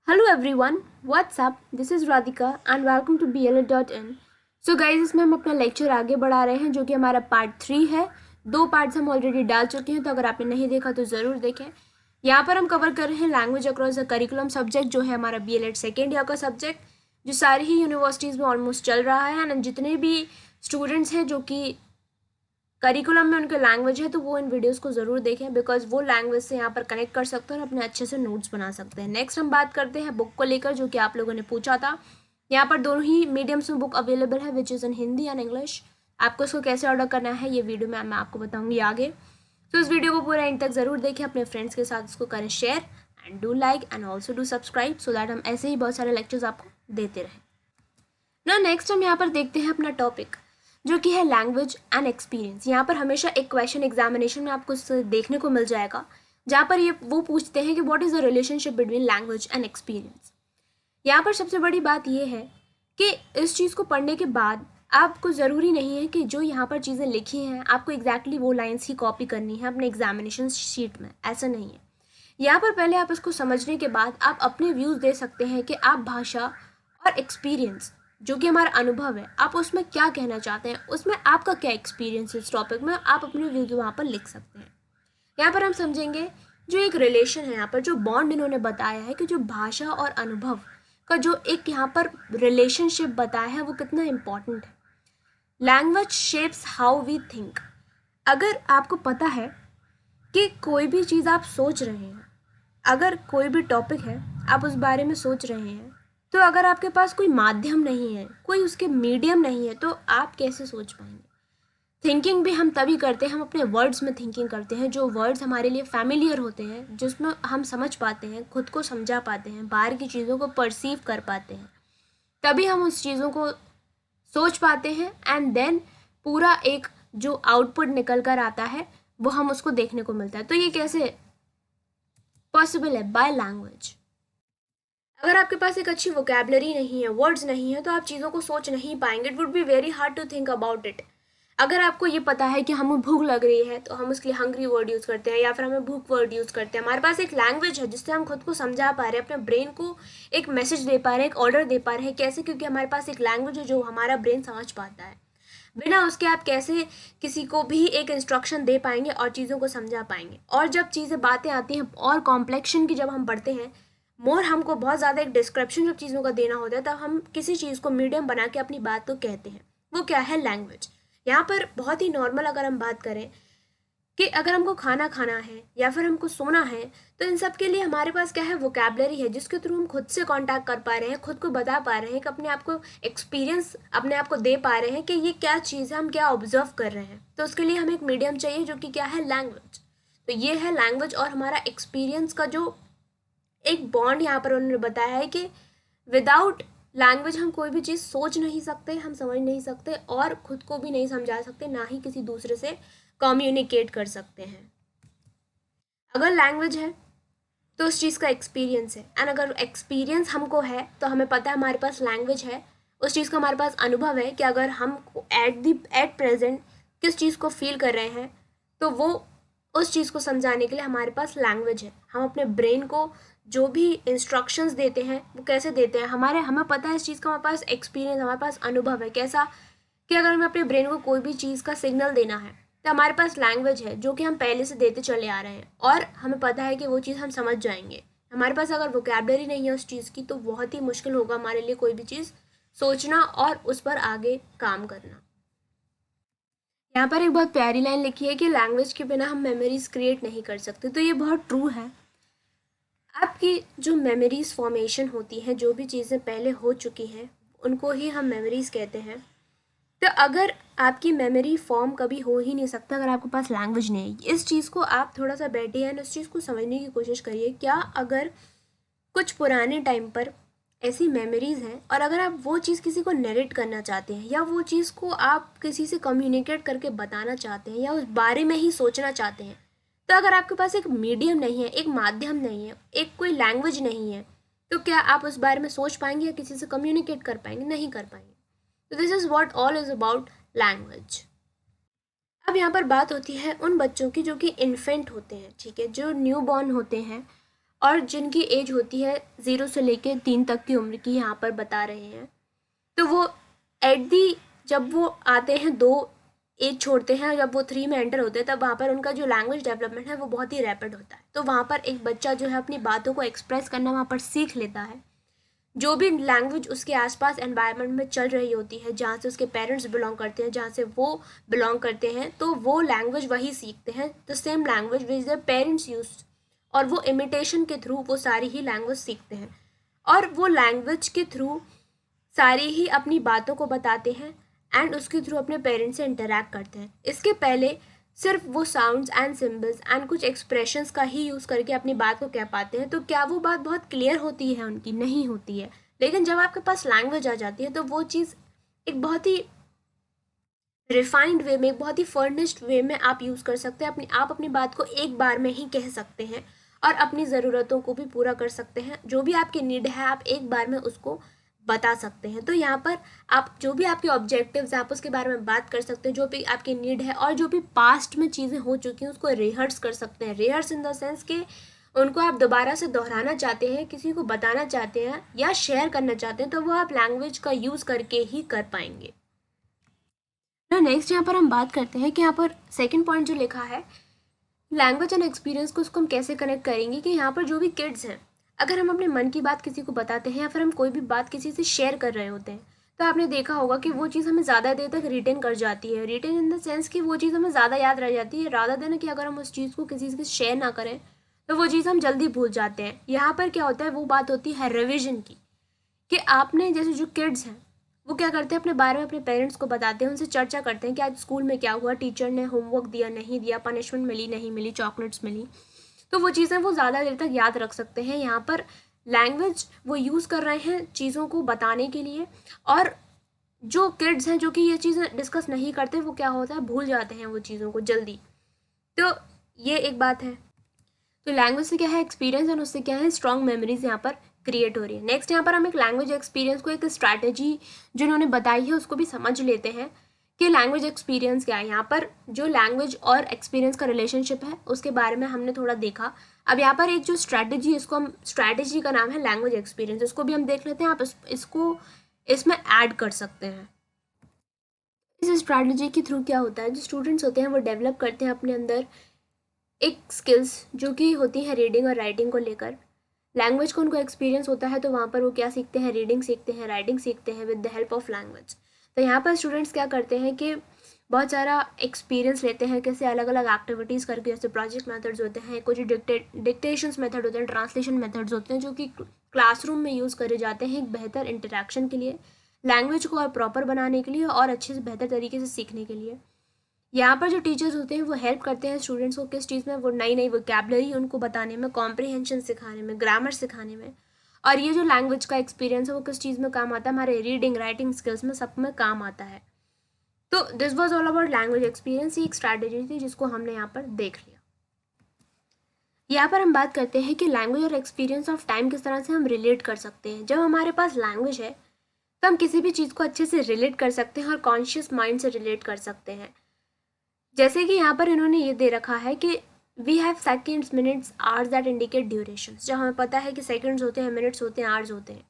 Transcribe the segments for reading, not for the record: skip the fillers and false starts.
Hello everyone, what's up? This is Radhika and welcome to BLA.in। So guys, इसमें हम अपना lecture आगे बढ़ा रहे हैं जो कि हमारा पार्ट 3 है। 2 पार्ट्स हम ऑलरेडी डाल चुके हैं, तो अगर आपने नहीं देखा तो ज़रूर देखें। यहाँ पर हम कवर कर रहे हैं language across the curriculum subject, जो है हमारा BLA सेकेंड ईयर का सब्जेक्ट, जो सारी ही यूनिवर्सिटीज़ में ऑलमोस्ट चल रहा है। एंड जितने भी स्टूडेंट्स हैं जो कि करिकुलम में उनके लैंग्वेज है, तो वो इन वीडियोस को ज़रूर देखें, बिकॉज वो लैंग्वेज से यहाँ पर कनेक्ट कर सकते हैं और अपने अच्छे से नोट्स बना सकते हैं। नेक्स्ट हम बात करते हैं बुक को लेकर, जो कि आप लोगों ने पूछा था। यहाँ पर दोनों ही मीडियम्स में बुक अवेलेबल है, which is in Hindi and English. आपको इसको कैसे ऑर्डर करना है ये वीडियो में मैं आपको बताऊँगी आगे। तो इस वीडियो को पूरा एंड तक ज़रूर देखें, अपने फ्रेंड्स के साथ इसको करें share and do like and also do subscribe, so that हम ऐसे ही बहुत सारे लेक्चर्स आपको देते रहें ना। नेक्स्ट हम यहाँ पर देखते हैं अपना टॉपिक, जो कि है लैंग्वेज एंड एक्सपीरियंस। यहाँ पर हमेशा एक क्वेश्चन एग्जामिनेशन में आपको देखने को मिल जाएगा, जहाँ पर ये वो पूछते हैं कि what is the relationship between language and experience. यहाँ पर सबसे बड़ी बात ये है कि इस चीज़ को पढ़ने के बाद आपको ज़रूरी नहीं है कि जो यहाँ पर चीज़ें लिखी हैं आपको एग्जैक्टली वो लाइन्स ही कॉपी करनी है अपने एग्जामिनेशन शीट में, ऐसा नहीं है। यहाँ पर पहले आप इसको समझने के बाद आप अपने व्यूज़ दे सकते हैं कि आप भाषा और एक्सपीरियंस, जो कि हमारा अनुभव है, आप उसमें क्या कहना चाहते हैं, उसमें आपका क्या एक्सपीरियंस है इस टॉपिक में, आप अपने व्यूज़ वहाँ पर लिख सकते हैं। यहाँ पर हम समझेंगे जो एक रिलेशन है, यहाँ पर जो बॉन्ड इन्होंने बताया है कि जो भाषा और अनुभव का जो एक यहाँ पर रिलेशनशिप बताया है वो कितना इम्पॉर्टेंट है। Language shapes how we think. अगर आपको पता है कि कोई भी चीज़ आप सोच रहे हैं, अगर कोई भी टॉपिक है आप उस बारे में सोच रहे हैं, तो अगर आपके पास कोई माध्यम नहीं है, कोई उसके मीडियम नहीं है, तो आप कैसे सोच पाएंगे। थिंकिंग भी हम तभी करते हैं, हम अपने वर्ड्स में थिंकिंग करते हैं, जो वर्ड्स हमारे लिए फैमिलियर होते हैं, जिसमें हम समझ पाते हैं, खुद को समझा पाते हैं, बाहर की चीज़ों को परसीव कर पाते हैं, तभी हम उस चीज़ों को सोच पाते हैं। एंड देन पूरा एक जो आउटपुट निकल कर आता है वो हम उसको देखने को मिलता है। तो ये कैसे पॉसिबल है? By language. अगर आपके पास एक अच्छी वोकेबलरी नहीं है, वर्ड्स नहीं है, तो आप चीज़ों को सोच नहीं पाएंगे। It would be very hard to think about it. अगर आपको ये पता है कि हमें भूख लग रही है, तो हम उसके लिए हंग्री वर्ड यूज़ करते हैं, या फिर हमें भूख वर्ड यूज़ करते हैं। हमारे पास एक लैंग्वेज है जिससे हम खुद को समझा पा रहे हैं, अपने ब्रेन को एक मैसेज दे पा रहे हैं, एक ऑर्डर दे पा रहे हैं। कैसे? क्योंकि हमारे पास एक लैंग्वेज है जो हमारा ब्रेन समझ पाता है। बिना उसके आप कैसे किसी को भी एक इंस्ट्रक्शन दे पाएंगे और चीज़ों को समझा पाएंगे। और जब चीज़ें बातें आती हैं और कॉम्प्लेक्शन की जब हम पढ़ते हैं, मोर हमको बहुत ज़्यादा एक डिस्क्रिप्शन जब चीज़ों का देना होता है, तब हम किसी चीज़ को मीडियम बना के अपनी बात को कहते हैं। वो क्या है? लैंग्वेज। यहाँ पर बहुत ही नॉर्मल अगर हम बात करें कि अगर हमको खाना खाना है या फिर हमको सोना है, तो इन सब के लिए हमारे पास क्या है? वोकेबलरी है, जिसके थ्रू हम खुद से कांटेक्ट कर पा रहे हैं, खुद को बता पा रहे हैं, कि अपने आप को एक्सपीरियंस अपने आप को दे पा रहे हैं कि ये क्या चीज़ है, हम क्या ऑब्जर्व कर रहे हैं। तो उसके लिए हमें एक मीडियम चाहिए, जो कि क्या है? लैंग्वेज। तो ये है लैंग्वेज और हमारा एक्सपीरियंस का जो एक बॉन्ड यहाँ पर उन्होंने बताया है कि विदाउट लैंग्वेज हम कोई भी चीज़ सोच नहीं सकते, हम समझ नहीं सकते, और खुद को भी नहीं समझा सकते, ना ही किसी दूसरे से कम्युनिकेट कर सकते हैं। अगर लैंग्वेज है तो उस चीज़ का एक्सपीरियंस है, एंड अगर एक्सपीरियंस हमको है तो हमें पता है हमारे पास लैंग्वेज है, उस चीज़ का हमारे पास अनुभव है कि अगर हम एट प्रेजेंट किस चीज़ को फील कर रहे हैं, तो वो उस चीज़ को समझाने के लिए हमारे पास लैंग्वेज है। हम अपने ब्रेन को जो भी इंस्ट्रक्शंस देते हैं वो कैसे देते हैं, हमें पता है इस चीज़ का, हमारे पास एक्सपीरियंस, हमारे पास अनुभव है। कैसा? कि अगर हमें अपने ब्रेन को कोई भी चीज़ का सिग्नल देना है, तो हमारे पास लैंग्वेज है जो कि हम पहले से देते चले आ रहे हैं, और हमें पता है कि वो चीज़ हम समझ जाएंगे। हमारे पास अगर वोकेबलरी नहीं है उस चीज़ की, तो बहुत ही मुश्किल होगा हमारे लिए कोई भी चीज़ सोचना और उस पर आगे काम करना। यहाँ पर एक बहुत प्यारी लाइन लिखी है कि लैंग्वेज के बिना हम मेमोरीज क्रिएट नहीं कर सकते। तो ये बहुत ट्रू है। आपकी जो मेमोरीज फॉर्मेशन होती हैं, जो भी चीज़ें पहले हो चुकी हैं, उनको ही हम मेमोरीज कहते हैं। तो अगर आपकी मेमोरी फॉर्म कभी हो ही नहीं सकता अगर आपके पास लैंग्वेज नहीं है। इस चीज़ को आप थोड़ा सा बैठिए एंड उस चीज़ को समझने की कोशिश करिए। क्या अगर कुछ पुराने टाइम पर ऐसी मेमोरीज हैं, और अगर आप वो चीज़ किसी को नरेट करना चाहते हैं, या वो चीज़ को आप किसी से कम्युनिकेट करके बताना चाहते हैं, या उस बारे में ही सोचना चाहते हैं, तो अगर आपके पास एक मीडियम नहीं है, एक माध्यम नहीं है, एक कोई लैंग्वेज नहीं है, तो क्या आप उस बारे में सोच पाएंगे या किसी से कम्युनिकेट कर पाएंगे? नहीं कर पाएंगे। तो this is what all is about language. अब यहाँ पर बात होती है उन बच्चों की जो कि इन्फेंट होते हैं, ठीक है, जो न्यू बॉर्न होते हैं, और जिनकी एज होती है 0 से लेकर 3 तक की उम्र की यहाँ पर बता रहे हैं। तो वो एट दी जब वो आते हैं 2 एज छोड़ते हैं, जब वो 3 में एंटर होते हैं, तब वहाँ पर उनका जो लैंग्वेज डेवलपमेंट है वो बहुत ही रैपिड होता है। तो वहाँ पर एक बच्चा जो है अपनी बातों को एक्सप्रेस करना वहाँ पर सीख लेता है। जो भी लैंग्वेज उसके आसपास एनवायरनमेंट में चल रही होती है, जहाँ से उसके पेरेंट्स बिलोंग करते हैं, जहाँ से वो बिलोंग करते हैं, तो वो लैंग्वेज वही सीखते हैं, the same language which their parents use, और वो इमिटेशन के थ्रू वो सारी ही लैंग्वेज सीखते हैं, और वो लैंग्वेज के थ्रू सारी ही अपनी बातों को बताते हैं एंड उसके थ्रू अपने पेरेंट्स से इंटरेक्ट करते हैं। इसके पहले सिर्फ वो साउंड्स एंड सिम्बल्स एंड कुछ एक्सप्रेशंस का ही यूज़ करके अपनी बात को कह पाते हैं। तो क्या वो बात बहुत क्लियर होती है? उनकी नहीं होती है। लेकिन जब आपके पास लैंग्वेज आ जाती है तो वो चीज़ एक बहुत ही रिफाइंड वे में, बहुत ही फर्निश्ड वे में आप यूज़ कर सकते हैं। आप अपनी बात को एक बार में ही कह सकते हैं और अपनी ज़रूरतों को भी पूरा कर सकते हैं। जो भी आपकी नीड है आप एक बार में उसको बता सकते हैं। तो यहाँ पर आप जो भी आपके ऑब्जेक्टिव्स हैं आप उसके बारे में बात कर सकते हैं, जो भी आपकी नीड है, और जो भी पास्ट में चीज़ें हो चुकी हैं उसको रिहर्स कर सकते हैं। रिहर्स इन द सेंस कि उनको आप दोबारा से दोहराना चाहते हैं, किसी को बताना चाहते हैं या शेयर करना चाहते हैं, तो वो आप लैंग्वेज का यूज़ करके ही कर पाएंगे। नेक्स्ट यहाँ पर हम बात करते हैं कि यहाँ पर सेकेंड पॉइंट जो लिखा है लैंग्वेज एंड एक्सपीरियंस को, उसको हम कैसे कनेक्ट करेंगे कि यहाँ पर जो भी किड्स हैं, अगर हम अपने मन की बात किसी को बताते हैं या फिर हम कोई भी बात किसी से शेयर कर रहे होते हैं, तो आपने देखा होगा कि वो चीज़ हमें ज़्यादा देर तक रिटेन कर जाती है। रिटेन इन द सेंस कि वो चीज़ हमें ज़्यादा याद रह जाती है, रादर देन कि अगर हम उस चीज़ को किसी से शेयर ना करें तो वो चीज़ हम जल्दी भूल जाते हैं। यहाँ पर क्या होता है, वो बात होती है रिविजन की, कि आपने जैसे जो किड्स हैं वो क्या करते हैं, अपने बारे में अपने पेरेंट्स को बताते हैं, उनसे चर्चा करते हैं कि आज स्कूल में क्या हुआ, टीचर ने होमवर्क दिया नहीं दिया, पनिशमेंट मिली नहीं मिली, चॉकलेट्स मिली। तो वो चीज़ें वो ज़्यादा देर तक याद रख सकते हैं। यहाँ पर लैंग्वेज वो यूज़ कर रहे हैं चीज़ों को बताने के लिए, और जो किड्स हैं जो कि ये चीज़ें डिस्कस नहीं करते, वो क्या होता है, भूल जाते हैं वो चीज़ों को जल्दी। तो ये एक बात है। तो लैंग्वेज से क्या है एक्सपीरियंस, और उससे क्या है स्ट्रॉन्ग मेमोरीज यहाँ पर क्रिएट हो रही है। नेक्स्ट यहाँ पर हम एक लैंग्वेज एक्सपीरियंस को, एक स्ट्रैटेजी जो इन्होंने बताई है उसको भी समझ लेते हैं कि लैंग्वेज एक्सपीरियंस क्या है। यहाँ पर जो लैंग्वेज और एक्सपीरियंस का रिलेशनशिप है उसके बारे में हमने थोड़ा देखा। अब यहाँ पर एक जो स्ट्रैटेजी है, इसको हम, स्ट्रैटेजी का नाम है लैंग्वेज एक्सपीरियंस, इसको भी हम देख लेते हैं। आप इसको इसमें ऐड कर सकते हैं। इस स्ट्रैटेजी के थ्रू क्या होता है, जो स्टूडेंट्स होते हैं वो डेवलप करते हैं अपने अंदर एक स्किल्स जो कि होती है रीडिंग और राइटिंग को लेकर। लैंग्वेज को उनको एक्सपीरियंस होता है तो वहाँ पर वो क्या सीखते हैं, रीडिंग सीखते हैं, राइटिंग सीखते हैं with the help of language. तो यहाँ पर स्टूडेंट्स क्या करते हैं कि बहुत सारा एक्सपीरियंस लेते हैं, कैसे अलग अलग एक्टिविटीज़ करके, जैसे प्रोजेक्ट मेथड्स होते हैं, कुछ डिक्टेशंस मेथड होते हैं, ट्रांसलेशन मेथड्स होते हैं जो कि क्लासरूम में यूज़ करे जाते हैं एक बेहतर इंटरेक्शन के लिए, लैंग्वेज को और प्रॉपर बनाने के लिए और अच्छे से बेहतर तरीके से सीखने के लिए। यहाँ पर जो टीचर्स होते हैं वो हेल्प करते हैं स्टूडेंट्स को किस चीज़ में, वो नई नई वोकैबलरी उनको बताने में, कॉम्प्रिहेंशन सिखाने में, ग्रामर सिखाने में। और ये जो लैंग्वेज का एक्सपीरियंस है वो किस चीज़ में काम आता है, हमारे रीडिंग राइटिंग स्किल्स में, सब में काम आता है। तो this was all about language experience. ये एक स्ट्रैटेजी थी जिसको हमने यहाँ पर देख लिया। यहाँ पर हम बात करते हैं कि लैंग्वेज और एक्सपीरियंस ऑफ टाइम किस तरह से हम रिलेट कर सकते हैं। जब हमारे पास लैंग्वेज है तो हम किसी भी चीज़ को अच्छे से रिलेट कर सकते हैं और कॉन्शियस माइंड से रिलेट कर सकते हैं। जैसे कि यहाँ पर इन्होंने ये दे रखा है कि we have seconds, minutes, hours that indicate duration. जब हमें पता है कि सेकेंड्स होते हैं, मिनट्स होते हैं, आवर्स होते हैं,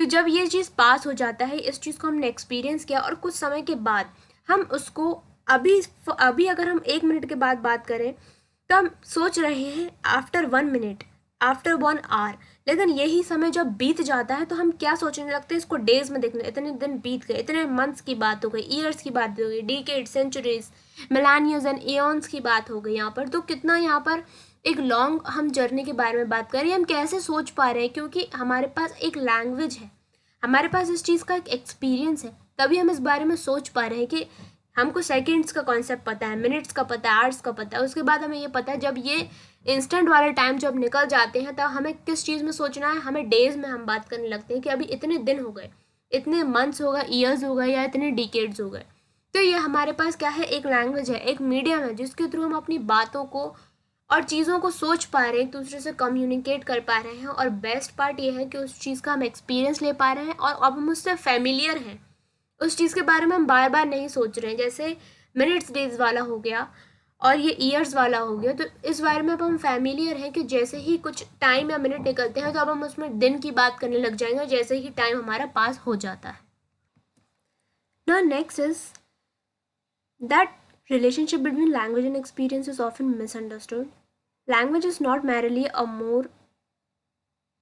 तो जब ये चीज़ पास हो जाता है, इस चीज़ को हमने एक्सपीरियंस किया और कुछ समय के बाद हम उसको अभी अगर हम 1 मिनट के बाद बात करें तो हम सोच रहे हैं आफ्टर 1 मिनट, आफ्टर 1 आवर, लेकिन यही समय जब बीत जाता है तो हम क्या सोचने लगते हैं, इसको डेज में देखने, इतने दिन बीत गए, इतने मंथ्स की बात हो गई, ईयर्स की बात हो गई, डिकेड, सेंचुरीज, मिलानियर्स एंड एॉन्स की बात हो गई यहाँ पर। तो कितना यहाँ पर एक लॉन्ग हम जर्नी के बारे में बात कर रहे हैं। हम कैसे सोच पा रहे हैं, क्योंकि हमारे पास एक लैंग्वेज है, हमारे पास इस चीज़ का एक एक्सपीरियंस है, तभी हम इस बारे में सोच पा रहे हैं कि हमको सेकंड्स का कॉन्सेप्ट पता है, मिनट्स का पता है, आवर्स का पता है। उसके बाद हमें ये पता है जब ये इंस्टेंट वाले टाइम जब निकल जाते हैं तब हमें किस चीज़ में सोचना है, हमें डेज में हम बात करने लगते हैं कि अभी इतने दिन हो गए, इतने मंथ्स हो गए, ईयर्स हो गए या इतने डिकेड्स हो गए। तो ये हमारे पास क्या है, एक लैंग्वेज है, एक मीडियम है जिसके थ्रू हम अपनी बातों को और चीज़ों को सोच पा रहे हैं, एक दूसरे से कम्युनिकेट कर पा रहे हैं। और बेस्ट पार्ट ये है कि उस चीज़ का हम एक्सपीरियंस ले पा रहे हैं और अब हम उससे फेमिलियर हैं, उस चीज़ के बारे में हम बार बार नहीं सोच रहे हैं। जैसे मिनट्स डेज वाला हो गया, और ये ईयर्स वाला हो गया। तो इस बारे में अब हम फैमिलियर हैं कि जैसे ही कुछ टाइम या मिनट निकलते हैं तो अब हम उसमें दिन की बात करने लग जाएंगे जैसे ही टाइम हमारा पास हो जाता है। Now next is that relationship between language and experience is often misunderstood. Language is not merely a more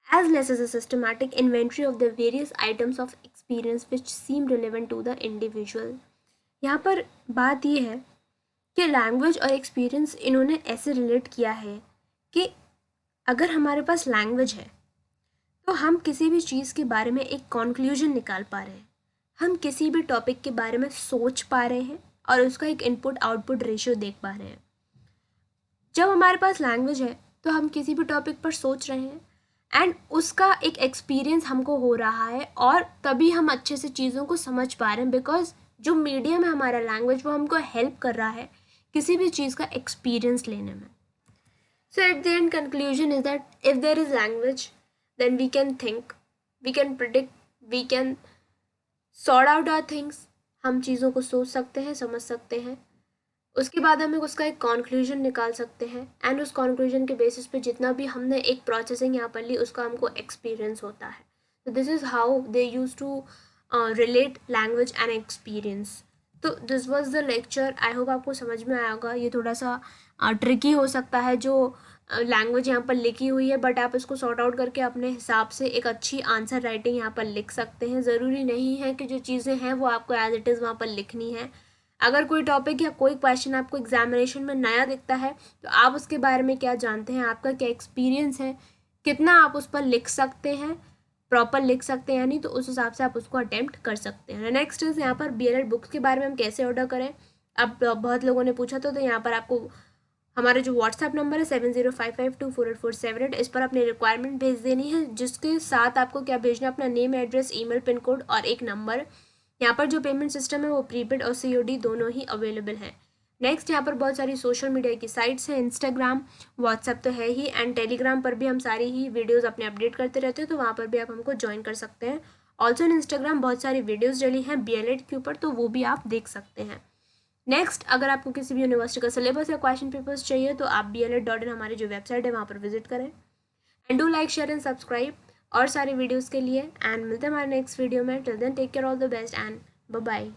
as less as a systematic inventory of the various items of experience which seem relevant to the individual. यहाँ पर बात ये है कि language और experience इन्होंने ऐसे relate किया है कि अगर हमारे पास लैंग्वेज है तो हम किसी भी चीज़ के बारे में एक कॉन्क्लूजन निकाल पा रहे हैं, हम किसी भी टॉपिक के बारे में सोच पा रहे हैं और उसका एक इनपुट आउटपुट रेशियो देख पा रहे हैं। जब हमारे पास लैंग्वेज है तो हम किसी भी टॉपिक पर सोच रहे हैं एंड उसका एक एक्सपीरियंस हमको हो रहा है और तभी हम अच्छे से चीज़ों को समझ पा रहे हैं, बिकॉज जो मीडियम है हमारा लैंग्वेज वो हमको हेल्प कर रहा है किसी भी चीज़ का एक्सपीरियंस लेने में। So at the end conclusion is that if there is language then we can think, we can predict, we can sort out our things. हम चीज़ों को सोच सकते हैं, समझ सकते हैं, उसके बाद हम उसका एक कॉन्क्लूजन निकाल सकते हैं एंड उस कॉन्क्लूजन के बेसिस पे जितना भी हमने एक प्रोसेसिंग यहाँ पर ली उसका हमको एक्सपीरियंस होता है। तो this is how they use to relate language and experience. तो this was the lecture. I hope आपको समझ में आया होगा। ये थोड़ा सा ट्रिकी हो सकता है जो लैंग्वेज यहाँ पर लिखी हुई है, बट आप इसको सॉर्ट आउट करके अपने हिसाब से एक अच्छी आंसर राइटिंग यहाँ पर लिख सकते हैं। ज़रूरी नहीं है कि जो चीज़ें हैं वो आपको एज इट इज़ वहाँ पर लिखनी है। अगर कोई टॉपिक या कोई क्वेश्चन आपको एग्जामिनेशन में नया दिखता है तो आप उसके बारे में क्या जानते हैं, आपका क्या एक्सपीरियंस है, कितना आप उस पर लिख सकते हैं, प्रॉपर लिख सकते हैं या नहीं, तो उस हिसाब से आप उसको अटेम्प्ट कर सकते हैं। नेक्स्ट इज यहाँ पर BLED बुक्स के बारे में हम कैसे ऑर्डर करें। अब बहुत लोगों ने पूछा तो यहाँ पर आपको हमारा जो व्हाट्सएप नंबर है 7055248478, इस पर अपनी रिक्वायरमेंट भेज देनी है, जिसके साथ आपको क्या भेजना है, अपना name, address, email, pin code और एक नंबर। यहाँ पर जो पेमेंट सिस्टम है वो प्रीपेड और COD दोनों ही अवेलेबल है। नेक्स्ट यहाँ पर बहुत सारी सोशल मीडिया की साइट्स हैं, इंस्टाग्राम, व्हाट्सएप तो है ही, एंड टेलीग्राम पर भी हम सारी ही वीडियोज़ अपने अपडेट करते रहते हैं, तो वहाँ पर भी आप हमको ज्वाइन कर सकते हैं। ऑल्सो इन इंस्टाग्राम बहुत सारी वीडियोज़ डली हैं BLED के ऊपर, तो वो भी आप देख सकते हैं। नेक्स्ट, अगर आपको किसी भी यूनिवर्सिटी का सिलेबस या क्वेश्चन पेपर्स चाहिए तो आप BLED.in हमारी जो वेबसाइट है वहाँ पर विजिट करें। And do like, share and subscribe और सारे वीडियोज़ के लिए। एंड मिलते हैं हमारे नेक्स्ट वीडियो में। Till then take care, all the best and bye bye.